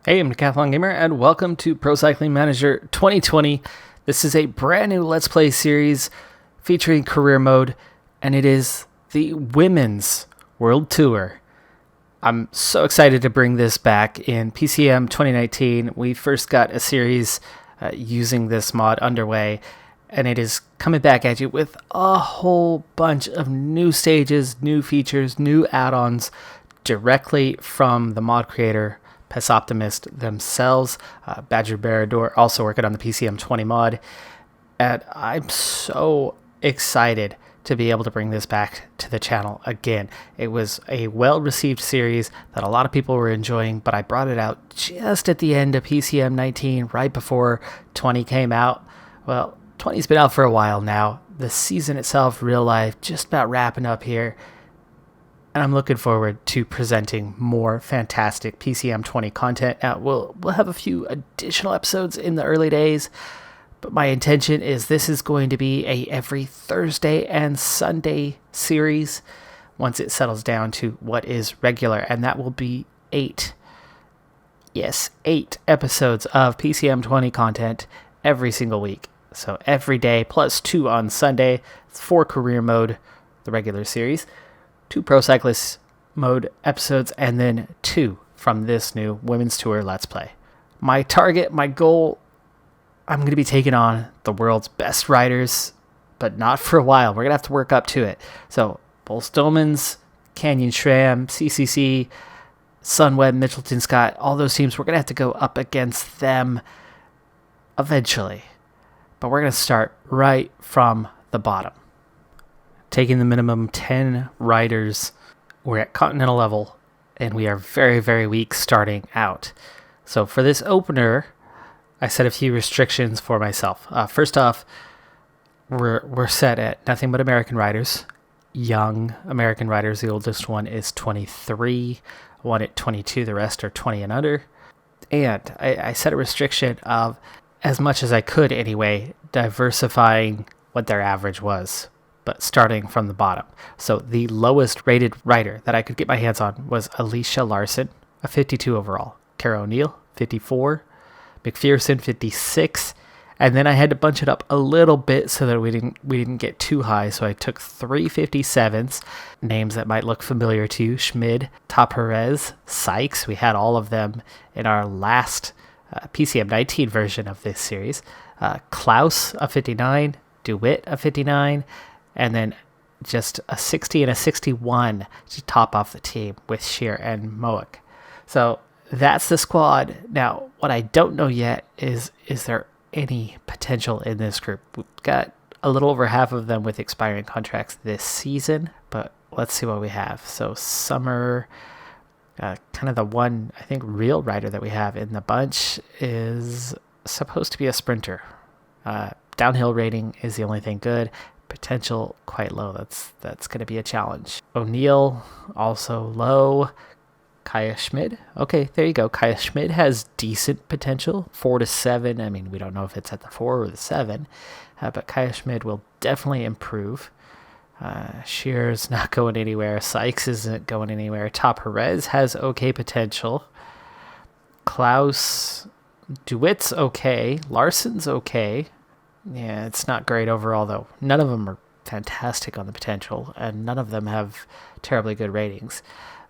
Hey, I'm Decathlon Gamer, and welcome to Pro Cycling Manager 2020. This is a brand new Let's Play series featuring career mode, and it is the Women's World Tour. I'm so excited to bring this back in PCM 2019. We first got a series using this mod underway, and it is coming back at you with a whole bunch of new stages, new features, new add-ons directly from the mod creator Pessoptimist themselves. BadgerBaradeur also working on the PCM 20 mod, and I'm so excited to be able to bring this back to the channel again. It was a well-received series that a lot of people were enjoying, but I brought it out just at the end of PCM 19, right before 20 came out. Well, 20's been out for a while now. The season itself, real life, just about wrapping up here. And I'm looking forward to presenting more fantastic PCM 20 content. Now, we'll have a few additional episodes in the early days, but my intention is this is going to be a every Thursday and Sunday series once it settles down to what is regular, and that will be 8 episodes of PCM 20 content every single week. So every day, plus 2 on Sunday. It's 4 career mode, the regular series, 2 Pro Cyclist mode episodes, and then 2 from this new Women's Tour Let's Play. My target, my goal, I'm going to be taking on the world's best riders, but not for a while. We're going to have to work up to it. So, Bolstomans, Canyon Schramm, CCC, Sunweb, Mitchelton Scott, all those teams, we're going to have to go up against them eventually. But we're going to start right from the bottom. Taking the minimum 10 riders, we're at continental level, and we are very, very weak starting out. So for this opener, I set a few restrictions for myself. First off, we're set at nothing but American riders, young American riders. The oldest one is 23, one at 22, the rest are 20 and under. And I set a restriction of, as much as I could anyway, diversifying what their average was, but starting from the bottom. So the lowest rated rider that I could get my hands on was Alicia Larson, a 52 overall. Cara O'Neill, 54. McPherson, 56. And then I had to bunch it up a little bit so that we didn't get too high. So I took 3 57s, names that might look familiar to you: Schmid, Perez, Sykes. We had all of them in our last PCM 19 version of this series. Klaus, a 59. DeWitt, a 59. And then just a 60 and a 61 to top off the team with Shear and Moak. So that's the squad. Now, what I don't know yet is there any potential in this group? We've got a little over half of them with expiring contracts this season, but let's see what we have. So Summer, kind of the one, I think, real rider that we have in the bunch is supposed to be a sprinter. Downhill rating is the only thing good. Potential quite low. That's going to be a challenge. O'Neill also low. Kaya Schmid. Okay, there you go. Kaya Schmid has decent potential, 4 to 7. I mean, we don't know if it's at the 4 or the 7, but Kaya Schmid will definitely improve. Shear's not going anywhere. Sykes isn't going anywhere. Perez has okay potential. Klaus, DeWitt's okay. Larson's okay. Yeah, it's not great overall, though. None of them are fantastic on the potential, and none of them have terribly good ratings.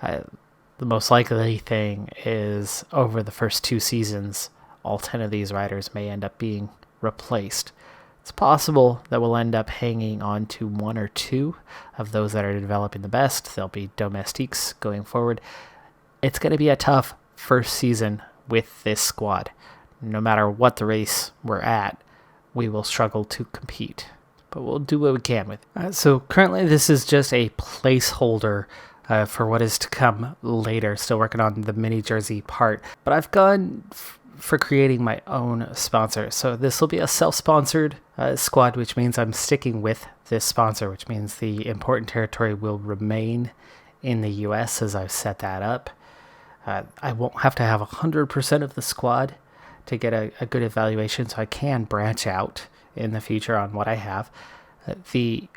The most likely thing is over the first 2 seasons, all 10 of these riders may end up being replaced. It's possible that we'll end up hanging on to 1 or 2 of those that are developing the best. They'll be domestiques going forward. It's going to be a tough first season with this squad. No matter what the race we're at, we will struggle to compete, but we'll do what we can with it. So currently this is just a placeholder for what is to come later. Still working on the mini jersey part, but I've gone for creating my own sponsor. So this will be a self-sponsored squad, which means I'm sticking with this sponsor, which means the important territory will remain in the US as I've set that up. I won't have to have 100% of the squad to get a good evaluation, so I can branch out in the future on what I have. The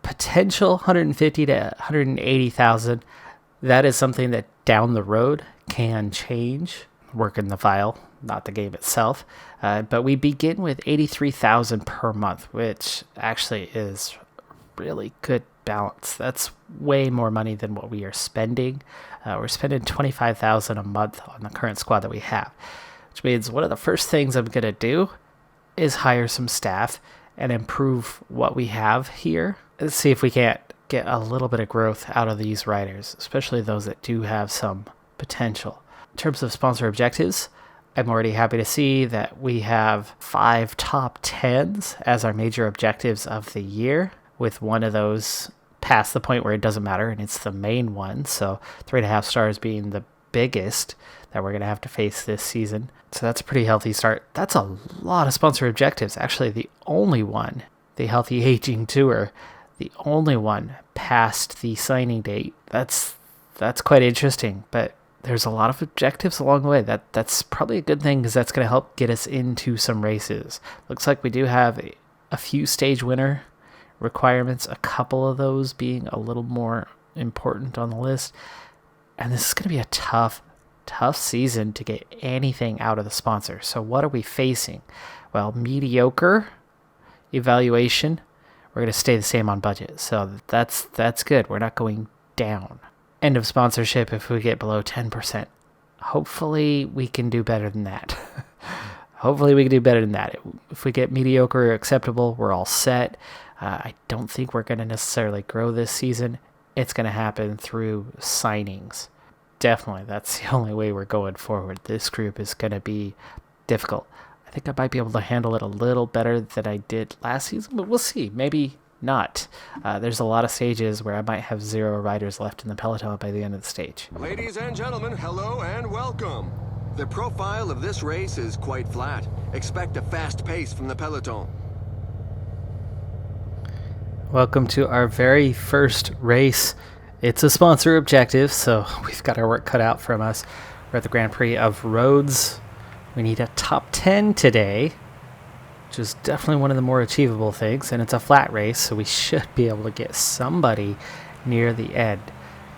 potential 150 to 180,000, that is something that down the road can change. work in the file, not the game itself. But we begin with 83,000 per month, which actually is really good balance. That's way more money than what we are spending. We're spending 25,000 a month on the current squad that we have, which means one of the first things I'm gonna do is hire some staff and improve what we have here. Let's see if we can't get a little bit of growth out of these riders, especially those that do have some potential. In terms of sponsor objectives, I'm already happy to see that we have 5 top 10s as our major objectives of the year, with one of those past the point where it doesn't matter, and it's the main one. So 3.5 stars being the biggest that we're going to have to face this season. So that's a pretty healthy start. That's a lot of sponsor objectives. Actually, the only one, the Healthy Aging Tour, the only one past the signing date. That's quite interesting, but there's a lot of objectives along the way. That's probably a good thing, because that's going to help get us into some races. Looks like we do have a few stage winner requirements, a couple of those being a little more important on the list. And this is going to be a tough season to get anything out of the sponsor. So what are we facing? Well, mediocre evaluation. We're going to stay the same on budget. So that's good. We're not going down. End of sponsorship if we get below 10%. Hopefully we can do better than that. Hopefully we can do better than that. If we get mediocre or acceptable, we're all set. I don't think we're going to necessarily grow this season. It's going to happen through signings. Definitely, that's the only way we're going forward. This group is going to be difficult. I think I might be able to handle it a little better than I did last season, but we'll see. Maybe not. There's a lot of stages where I might have 0 riders left in the peloton by the end of the stage. Ladies and gentlemen, hello and welcome. The profile of this race is quite flat. Expect a fast pace from the peloton. Welcome to our very first race. It's a sponsor objective, so we've got our work cut out from us. We're at the Grand Prix of Rhodes. We need a top 10 today, which is definitely one of the more achievable things, and it's a flat race, so we should be able to get somebody near the end.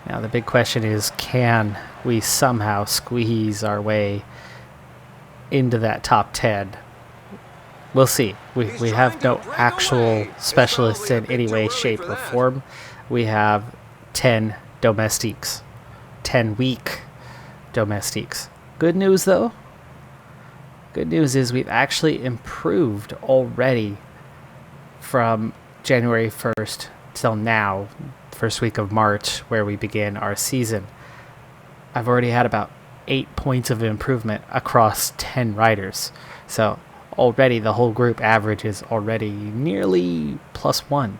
Now the big question is, can we somehow squeeze our way into that top 10? We'll see. We have no actual specialists in any way, shape, or form. We have 10 domestiques. 10 weak domestiques. Good news, though. Good news is we've actually improved already from January 1st till now, first week of March, where we begin our season. I've already had about 8 points of improvement across 10 riders. So already the whole group average is already nearly +1.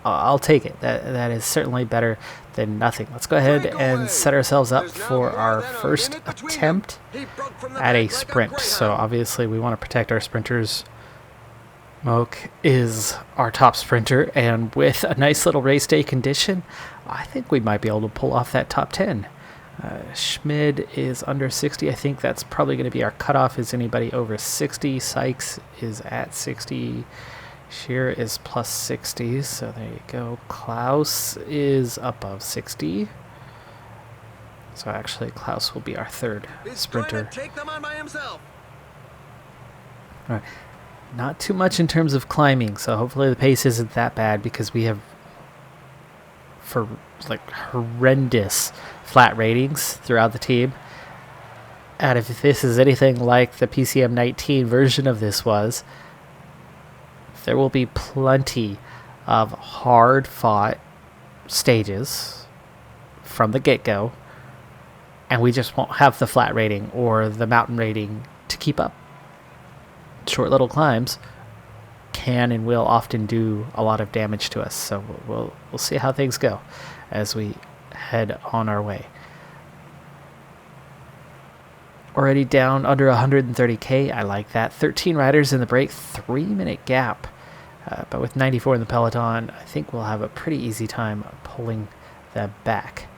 I'll take it. That is certainly better than nothing. Let's go ahead and set ourselves up for our first attempt at a sprint. So obviously we want to protect our sprinters. Moak is our top sprinter, and with a nice little race day condition, I think we might be able to pull off that top 10. Schmid is under 60. I think that's probably going to be our cutoff, is anybody over 60. Sykes is at 60. Shearer is +60, so there you go. Klaus is above 60. So actually Klaus will be our third sprinter. Take them on by himself. All right. Not too much in terms of climbing, so hopefully the pace isn't that bad, because we have horrendous flat ratings throughout the team. And if this is anything like the PCM 19 version of this was, there will be plenty of hard-fought stages from the get-go, and we just won't have the flat rating or the mountain rating to keep up. Short little climbs can and will often do a lot of damage to us, so we'll see how things go as we head on our way. Already down under 130k. I like that. 13 riders in the break, 3-minute gap. But with 94 in the peloton, I think we'll have a pretty easy time pulling them back.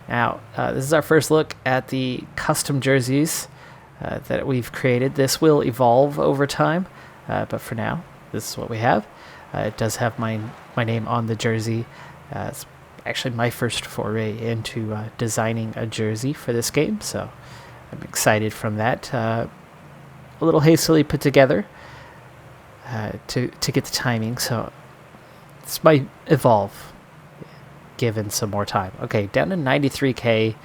Now, this is our first look at the custom jerseys that we've created. This will evolve over time, but for now, this is what we have. It does have my name on the jersey. It's actually my first foray into designing a jersey for this game, so I'm excited from that. A little hastily put together to get the timing, so this might evolve given some more time. Okay, down to 93k,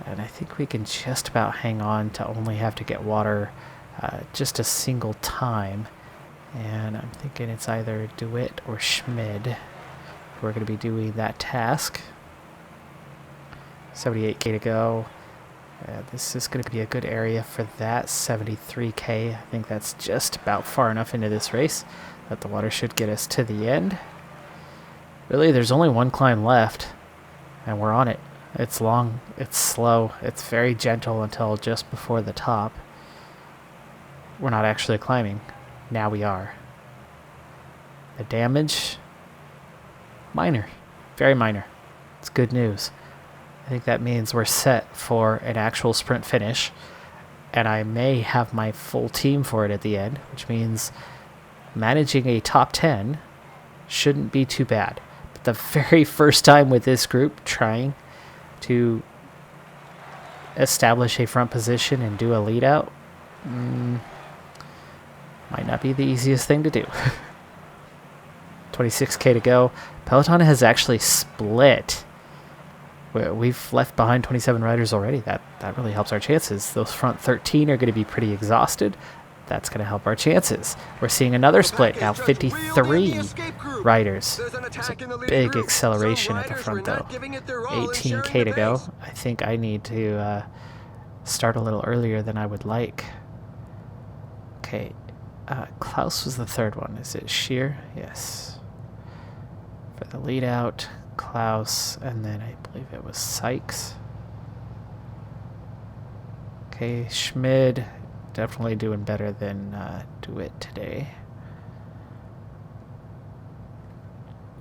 and I think we can just about hang on to only have to get water just a single time. And I'm thinking it's either DeWitt or Schmid. We're going to be doing that task. 78k to go. This is going to be a good area for that. 73k. I think that's just about far enough into this race that the water should get us to the end. Really, there's only one climb left, and we're on it. It's long, it's slow, it's very gentle until just before the top. We're not actually climbing. Now we are. The damage, minor, very minor. It's good news. I think that means we're set for an actual sprint finish, and I may have my full team for it at the end, which means managing a top 10 shouldn't be too bad. But the very first time with this group trying to establish a front position and do a lead out, might not be the easiest thing to do. 26k to go. Peloton has actually split. We've left behind 27 riders already. That really helps our chances. Those front 13 are going to be pretty exhausted. That's going to help our chances. We're seeing another split now, 53 riders. There's a big acceleration at the front though. 18k to go. I think I need to start a little earlier than I would like. Okay, Klaus was the third one. Is it Shear? Yes. For the lead out, Klaus, and then I believe it was Sykes. Okay, Schmid. Definitely doing better than DeWitt today.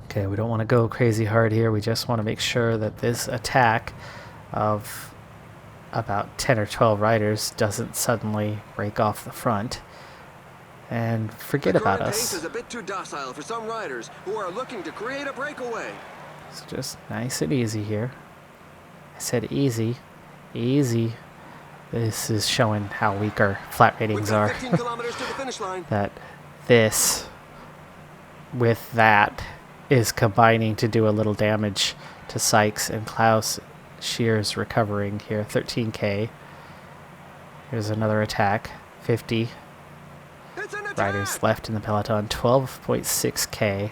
Okay, we don't want to go crazy hard here. We just want to make sure that this attack of about 10 or 12 riders doesn't suddenly break off the front and forget about us. Pace is a bit too docile for some riders who are looking to create a breakaway. It's just nice and easy here. I said easy. Easy. This is showing how weak our flat ratings are. 15 kilometers to the finish line. That this with that is combining to do a little damage to Sykes and Klaus. Shear's recovering here. 13k. Here's another attack. 50 riders left in the peloton. 12.6k.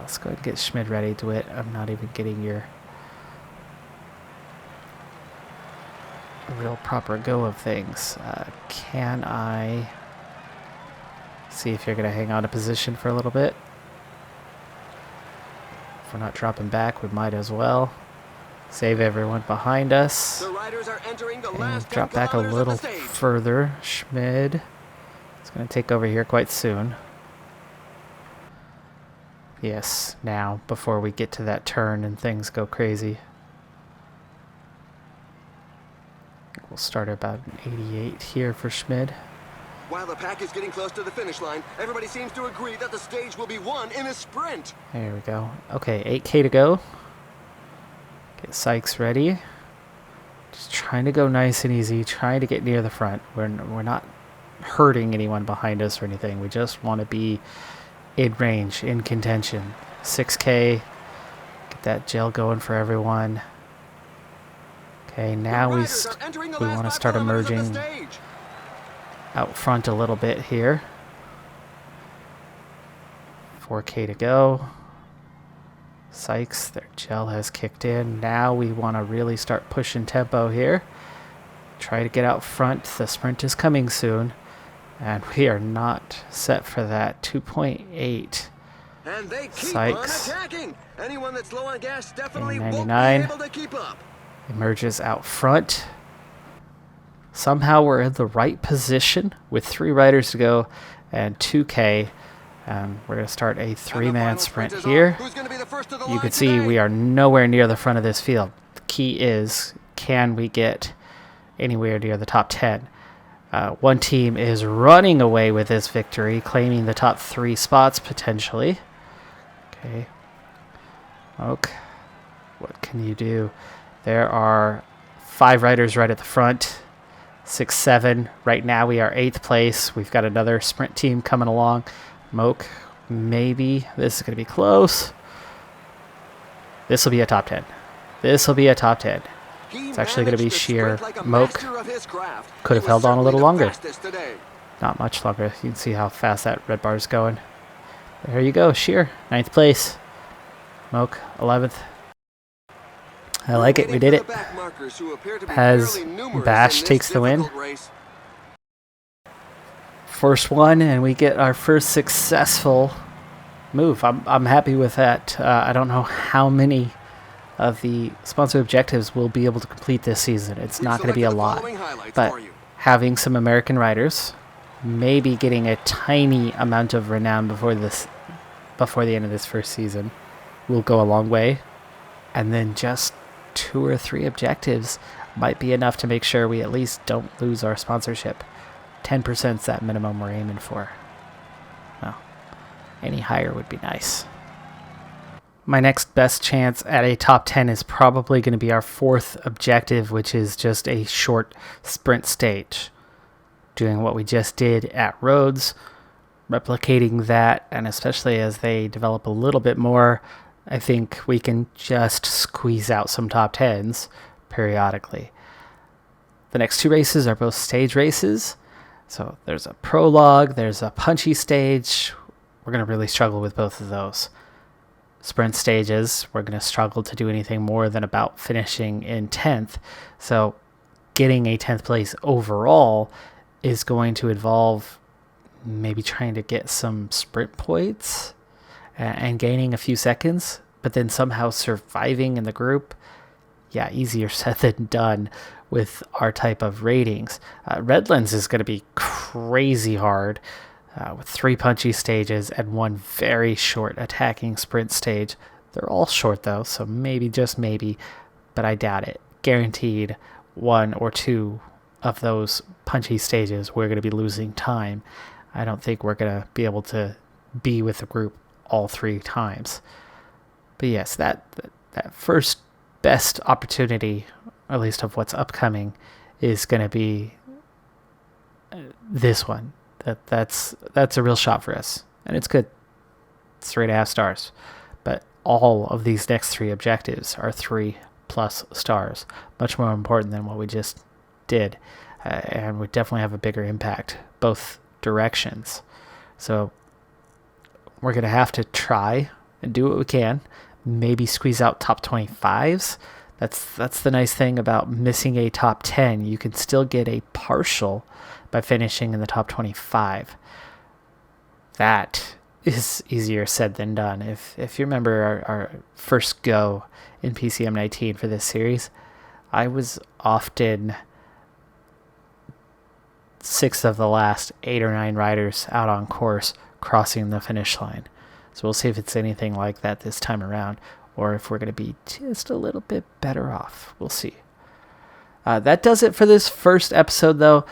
Let's go ahead and get Schmid ready to it. I'm not even getting your real proper go of things. Can I see if you're going to hang on to position for a little bit? If we're not dropping back, we might as well. Save everyone behind us. The riders are entering the And last drop back a little further. Schmid is going to take over here quite soon. Yes, now, before we get to that turn and things go crazy. We'll start about an 88 here for Schmid. While the pack is getting close to the finish line, everybody seems to agree that the stage will be won in a sprint. There we go. Okay, 8k to go. Get Sykes ready. Just trying to go nice and easy, trying to get near the front. We're not hurting anyone behind us or anything. We just want to be in range, in contention. 6k. Get that gel going for everyone. Okay, now we want to start emerging out front a little bit here. 4k to go. Sykes, their gel has kicked in. Now we want to really start pushing tempo here. Try to get out front. The sprint is coming soon. And we are not set for that. 2.8. And they keep Sykes. on attacking. Anyone that's low on gas definitely won't be 99. able to keep up. Emerges out front. Somehow we're in the right position with 3 riders to go and 2k. We're going to start a 3-man sprint here. You can see we are nowhere near the front of this field. The key is, can we get anywhere near the top 10? One team is running away with this victory, claiming the top 3 spots potentially. Okay. Okay. What can you do? There are 5 riders right at the front. 6, 7. Right now we are 8th place. We've got another sprint team coming along. Moke, maybe. This is going to be close. This will be a top 10. It's actually going to be sheer. Moke could have held on a little longer. Not much longer. You can see how fast that red bar is going. There you go, sheer. 9th place. Moke, 11th. I like it. We did it. As Bash takes the win. First one, and we get our first successful move. I'm happy with that. I don't know how many of the sponsor objectives we'll be able to complete this season. It's not going to be a lot. But having some American riders, maybe getting a tiny amount of renown before the end of this first season will go a long way. And then just 2 or 3 objectives might be enough to make sure we at least don't lose our sponsorship. 10% is that minimum we're aiming for. Well, any higher would be nice. My next best chance at a top 10 is probably going to be our 4th objective, which is just a short sprint stage. Doing what we just did at Rhodes, replicating that, and especially as they develop a little bit more, I think we can just squeeze out some top 10s periodically. The next 2 races are both stage races. So there's a prologue, there's a punchy stage. We're going to really struggle with both of those. Sprint stages, we're going to struggle to do anything more than about finishing in 10th. So getting a 10th place overall is going to involve maybe trying to get some sprint points and gaining a few seconds, but then somehow surviving in the group. Yeah, easier said than done with our type of ratings. Redlands is going to be crazy hard with 3 punchy stages and 1 very short attacking sprint stage. They're all short though, so maybe, just maybe, but I doubt it. Guaranteed 1 or 2 of those punchy stages we're going to be losing time. I don't think we're going to be able to be with the group all 3 times. But yes, that first best opportunity, or at least of what's upcoming, is going to be this one. That's a real shot for us, and it's good. It's 3.5 stars, but all of these next 3 objectives are 3+ stars, much more important than what we just did, and would definitely have a bigger impact both directions. So we're going to have to try and do what we can, maybe squeeze out top 25s. That's the nice thing about missing a top 10. You can still get a partial by finishing in the top 25. That is easier said than done. If you remember our first go in PCM 19 for this series, I was often 6th of the last 8 or 9 riders out on course crossing the finish line. So we'll see if it's anything like that this time around, or if we're going to be just a little bit better off. We'll see. That does it for this first episode, though.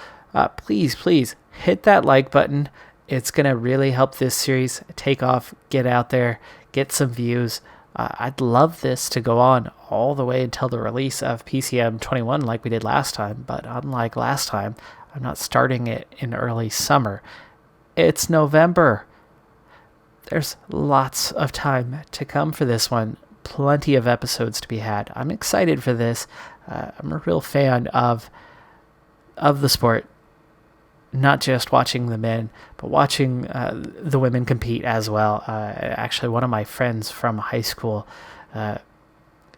Please hit that like button. It's going to really help this series take off, get out there, get some views. I'd love this to go on all the way until the release of PCM 21 like we did last time, but unlike last time, I'm not starting it in early summer. It's November. There's lots of time to come for this one. Plenty of episodes to be had. I'm excited for this. I'm a real fan of the sport. Not just watching the men, but watching the women compete as well. Actually, one of my friends from high school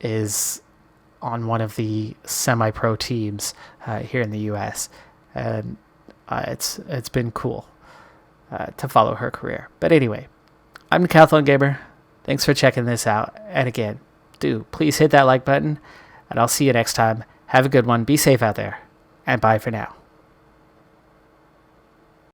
is on one of the semi-pro teams here in the U.S., and it's been cool to follow her career. But anyway, I'm Decathlon Gamer. Thanks for checking this out. And again, please hit that like button, and I'll see you next time. Have a good one. Be safe out there, and bye for now.